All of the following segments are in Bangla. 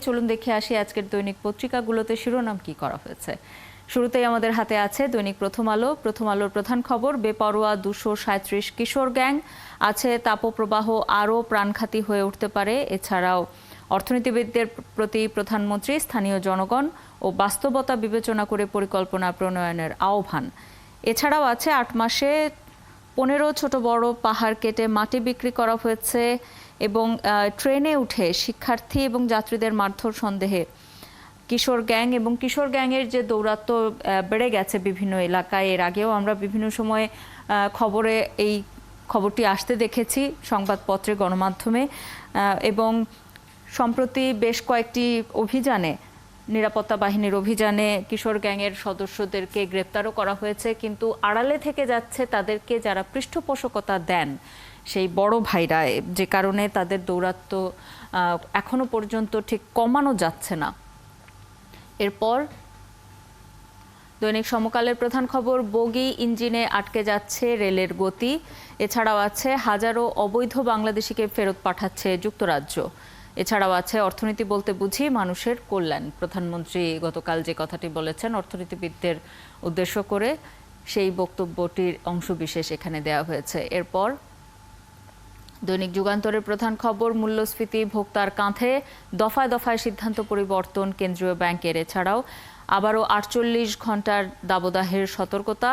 চলুন দেখে আসি আজকের দৈনিক পত্রিকাগুলোতে শিরোনাম কি করা হয়েছে। শুরুতেই আমাদের হাতে আছে দৈনিক প্রথম আলো। প্রথম আলোর প্রধান খবর, বেপরোয়া 237 কিশোর গ্যাং, আছে তাপপ্রবাহ আরও প্রাণঘাতী হয়ে উঠতে পারে। এছাড়াও অর্থনীতিবিদদের প্রতি প্রধানমন্ত্রী স্থানীয় জনগণ ও বাস্তবতা বিবেচনা করে পরিকল্পনা প্রণয়নের আহ্বান। এছাড়াও আছে 8 মাসে 15 ছোট বড় পাহাড় কেটে মাটি বিক্রি করা হয়েছে এবং ট্রেনে উঠে শিক্ষার্থী এবং যাত্রীদের মারধর সন্দেহে কিশোর গ্যাং এবং কিশোর গ্যাংয়ের যে দৌরাত্ম্য বেড়ে গেছে বিভিন্ন এলাকায়। এর আগেও আমরা বিভিন্ন সময় খবরে এই খবরটি আসতে দেখেছি সংবাদপত্রে, গণমাধ্যমে, এবং সম্প্রতি বেশ কয়েকটি অভিযানে, নিরাপত্তা বাহিনীর অভিযানে কিশোর গ্যাংয়ের সদস্যদেরকে গ্রেপ্তারও করা হয়েছে। কিন্তু আড়ালে থেকে যাচ্ছে তাদেরকে যারা পৃষ্ঠপোষকতা দেন, সেই বড় ভাইরা, যে কারণে তাদের দৌরাত্ম্য এখনো পর্যন্ত ঠিক কমানো যাচ্ছে না। এরপর দৈনিক সমকালের প্রধান খবর, বগি ইঞ্জিনে আটকে যাচ্ছে রেলের গতি। এছাড়াও আছে হাজারো অবৈধ বাংলাদেশিকে ফেরত পাঠাচ্ছে যুক্তরাজ্য। এছাড়াও আছে অর্থনীতি বলতে বুঝি মানুষের কল্যাণ। প্রধানমন্ত্রী গতকাল যে কথাটি বলেছেন অর্থনীতিবিদদের উদ্দেশ্য করে, সেই বক্তব্যটির অংশবিশেষ এখানে দেওয়া হয়েছে। এরপর দৈনিক যুগান্তরের প্রধান খবর, মূল্যস্ফীতি ভোক্তার কাঁধে, দফায় দফায় সিদ্ধান্ত পরিবর্তন কেন্দ্রীয় ব্যাংকের। এছাড়াও আবারও 48 ঘন্টার দাবদাহের সতর্কতা।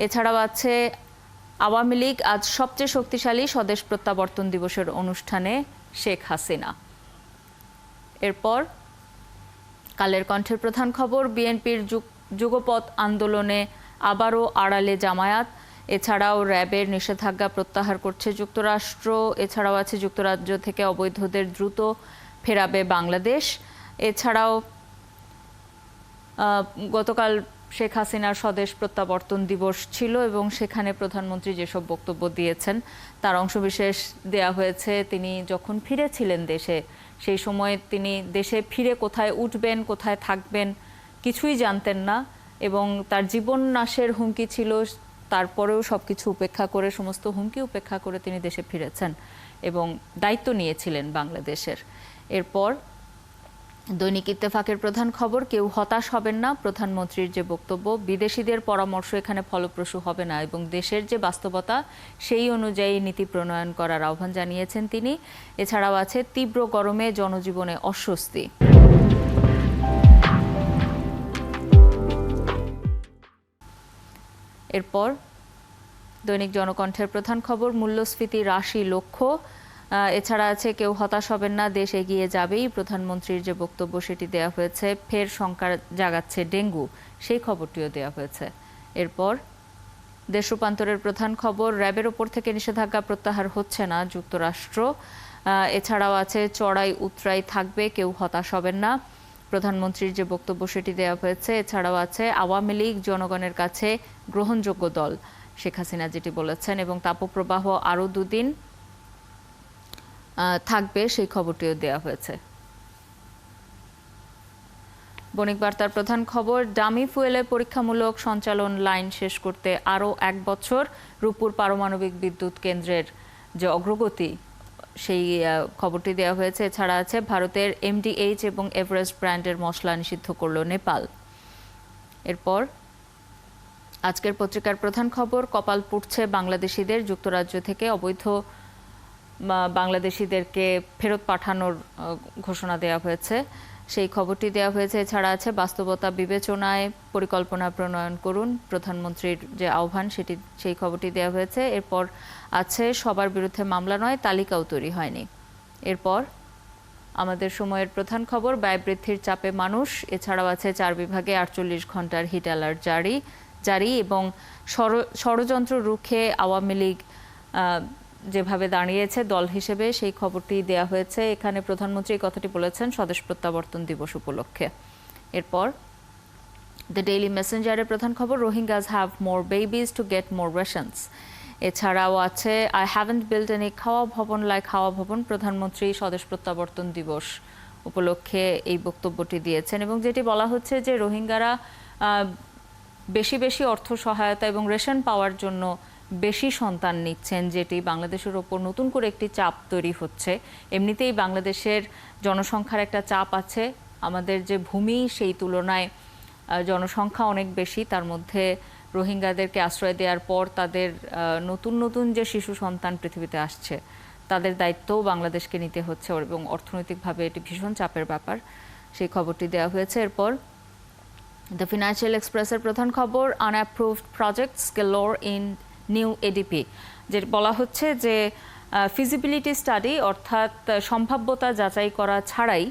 এছাড়াও আছে আওয়ামী লীগ আজ সবচেয়ে শক্তিশালী, স্বদেশ প্রত্যাবর্তন দিবসের অনুষ্ঠানে শেখ হাসিনা। এরপর কালের কণ্ঠের প্রধান খবর, বিএনপির যুগপৎ আন্দোলনে আবারও আড়ালে জামায়াত। এছাড়াও র্যাবের নিষেধাজ্ঞা প্রত্যাহার করছে যুক্তরাষ্ট্র। এছাড়াও আছে যুক্তরাজ্য থেকে অবৈধদের দ্রুত ফেরাবে বাংলাদেশ। এছাড়াও গতকাল শেখ হাসিনার স্বদেশ প্রত্যাবর্তন দিবস ছিল এবং সেখানে প্রধানমন্ত্রী যেসব বক্তব্য দিয়েছেন তার অংশবিশেষ দেয়া হয়েছে। তিনি যখন ফিরেছিলেন দেশে, সেই সময় তিনি দেশে ফিরে কোথায় উঠবেন, কোথায় থাকবেন কিছুই জানতেন না এবং তার জীবন নাশের হুমকি ছিল। তারপরেও সবকিছু উপেক্ষা করে, সমস্ত হুমকি উপেক্ষা করে তিনি দেশে ফিরেছেন এবং দায়িত্ব নিয়েছিলেন বাংলাদেশের। এরপর দৈনিক ইত্তেফাকের প্রধান খবর, কেউ হতাশ হবেন না, প্রধানমন্ত্রীর যে বক্তব্য, বিদেশিদের পরামর্শ এখানে ফলপ্রসূ হবে না এবং দেশের যে বাস্তবতা সেই অনুযায়ী নীতি প্রণয়ন করার আহ্বান জানিয়েছেন তিনি। এছাড়াও আছে তীব্র গরমে জনজীবনে অস্বস্তি। এরপর দৈনিক জনকণ্ঠের প্রধান খবর, মূল্যস্ফীতি হ্রাসই লক্ষ্য। এছাড়া আছে কেউ হতাশ হবেন না, দেশ এগিয়ে যাবেই, প্রধানমন্ত্রীর যে বক্তব্য সেটি দেওয়া হয়েছে। ফের শঙ্কা জাগাচ্ছে ডেঙ্গু, সেই খবরটিও দেওয়া হয়েছে। এরপর দেশ রূপান্তরের প্রধান খবর, র্যাবের ওপর থেকে নিষেধাজ্ঞা প্রত্যাহার হচ্ছে না যুক্তরাষ্ট্র। এছাড়াও আছে চড়াই উতরাই থাকবে, কেউ হতাশ হবেন না, প্রধানমন্ত্রীর যে বক্তব্য সেটি দেওয়া হয়েছে। এছাড়াও আছে আওয়ামী লীগ জনগণের কাছে গ্রহণযোগ্য দল, শেখ হাসিনা যেটি বলেছেন, এবং তাপপ্রবাহ আরও 2 দিন থাকবে, সেই খবরটিও দেওয়া হয়েছে। বণিক বার্তার প্রধান খবর, ডামি ফুয়েলের পরীক্ষামূলক সঞ্চালন লাইন শেষ করতে আরও 1 বছর, রূপপুর পারমাণবিক বিদ্যুৎ কেন্দ্রের যে অগ্রগতি সেই খবরটি দেওয়া হয়েছে। এছাড়া আছে ভারতের MDH এবং এভারেস্ট ব্র্যান্ডের মশলা নিষিদ্ধ করল নেপাল। এরপর আজকের পত্রিকার প্রধান খবর, কপাল পুড়ছে বাংলাদেশিদের, যুক্তরাজ্য থেকে অবৈধ বাংলাদেশিদেরকে ফেরত পাঠানোর ঘোষণা দেওয়া হয়েছে, সেই খবরটি দেওয়া হয়েছে। এছাড়া আছে বাস্তবতা বিবেচনায় পরিকল্পনা প্রণয়ন করুন, প্রধানমন্ত্রীর যে আহ্বান সেটি, সেই খবরটি দেওয়া হয়েছে। এরপর আছে সবার বিরুদ্ধে মামলা নয়, তালিকাও তৈরি হয়নি। এরপর আমাদের সময়ের প্রধান খবর, ব্যয় বৃদ্ধির চাপে মানুষ। এছাড়াও আছে 4 বিভাগে 48 ঘন্টার হিট অ্যালার্ট জারি এবং ষড়যন্ত্র রুখে আওয়ামী লীগ যেভাবে দাঁড়িয়েছে দল হিসেবে, সেই খবরটি দেয়া হয়েছে। এখানে প্রধানমন্ত্রী এই কথাটি বলেছেন স্বদেশ প্রত্যাবর্তন দিবস উপলক্ষে। এরপর দ্য ডেইলি মেসেঞ্জারের প্রধান খবর, Rohingyas have more babies to get more rations. এছাড়াও আছে আই হ্যাভেন্ট বিল্ট এনি খাওয়া ভবন লাইক খাওয়া ভবন, প্রধানমন্ত্রী স্বদেশ প্রত্যাবর্তন দিবস উপলক্ষে এই বক্তব্যটি দিয়েছেন এবং যেটি বলা হচ্ছে যে রোহিঙ্গারা বেশি বেশি অর্থ সহায়তা এবং রেশন পাওয়ার জন্য বেশি সন্তান নিচ্ছেন, যেটি বাংলাদেশের ওপর নতুন করে একটি চাপ তৈরি হচ্ছে। এমনিতেই বাংলাদেশের জনসংখ্যার একটা চাপ আছে, আমাদের যে ভূমি সেই তুলনায় জনসংখ্যা অনেক বেশি। তার মধ্যে রোহিঙ্গাদেরকে আশ্রয় দেওয়ার পর তাদের নতুন নতুন যে শিশু সন্তান পৃথিবীতে আসছে, তাদের দায়িত্বও বাংলাদেশকে নিতে হচ্ছে এবং অর্থনৈতিকভাবে এটি ভীষণ চাপের ব্যাপার। সেই খবরটি দেওয়া হয়েছে। এরপর দ্য ফিনান্সিয়াল এক্সপ্রেসের প্রধান খবর, আনঅ্যাপ্রুভড প্রজেক্টস গ্যালোর ইন নিউ এডিপি। যে বলা হচ্ছে যে ফিজিবিলিটি স্টাডি অর্থাৎ সম্ভাব্যতা যাচাই করা ছাড়াই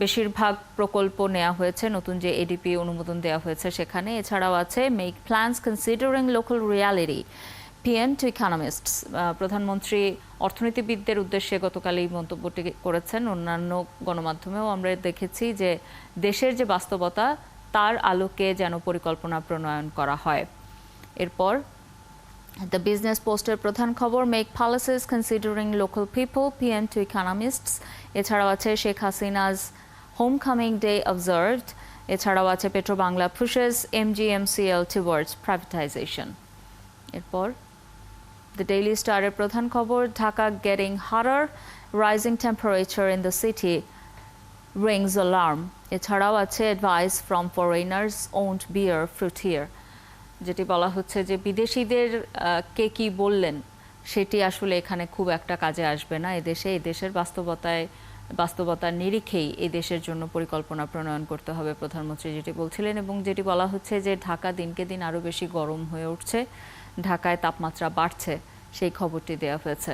বেশিরভাগ প্রকল্প নেওয়া হয়েছে, নতুন যে এডিপি অনুমোদন দেওয়া হয়েছে সেখানে। এছাড়াও আছে make plans considering local reality, PM to economists. প্রধানমন্ত্রী অর্থনীতিবিদদের উদ্দেশ্যে গতকাল এই মন্তব্যটি করেছেন। অন্যান্য গণমাধ্যমেও আমরা দেখেছি যে দেশের যে বাস্তবতা তার আলোকে যেন পরিকল্পনা প্রণয়ন করা হয়। এরপর দ্য বিজনেস পোস্টের প্রধান খবর, make policies considering local people, PM to economists. এছাড়াও আছে Sheikh Hasina's homecoming day observed. এছাড়াও আছে Petro Bangla pushes MGMCL towards privatisation. এরপর দ্য ডেইলি স্টারের প্রধান খবর, Dhaka getting hotter, rising temperature in the city rings alarm. এছাড়াও আছে advice from foreigners won't bear fruit here. যেটি বলা হচ্ছে যে বিদেশিদের কে কি বললেন সেটি আসলে এখানে খুব একটা কাজে আসবে না। এদেশের বাস্তবতার নিরিখেই এই দেশের জন্য পরিকল্পনা প্রণয়ন করতে হবে, প্রধানমন্ত্রী যেটি বলছিলেন। এবং যেটি বলা হচ্ছে যে ঢাকা দিনকে দিন আরও বেশি গরম হয়ে উঠছে, ঢাকায় তাপমাত্রা বাড়ছে, সেই খবরটি দেওয়া হয়েছে।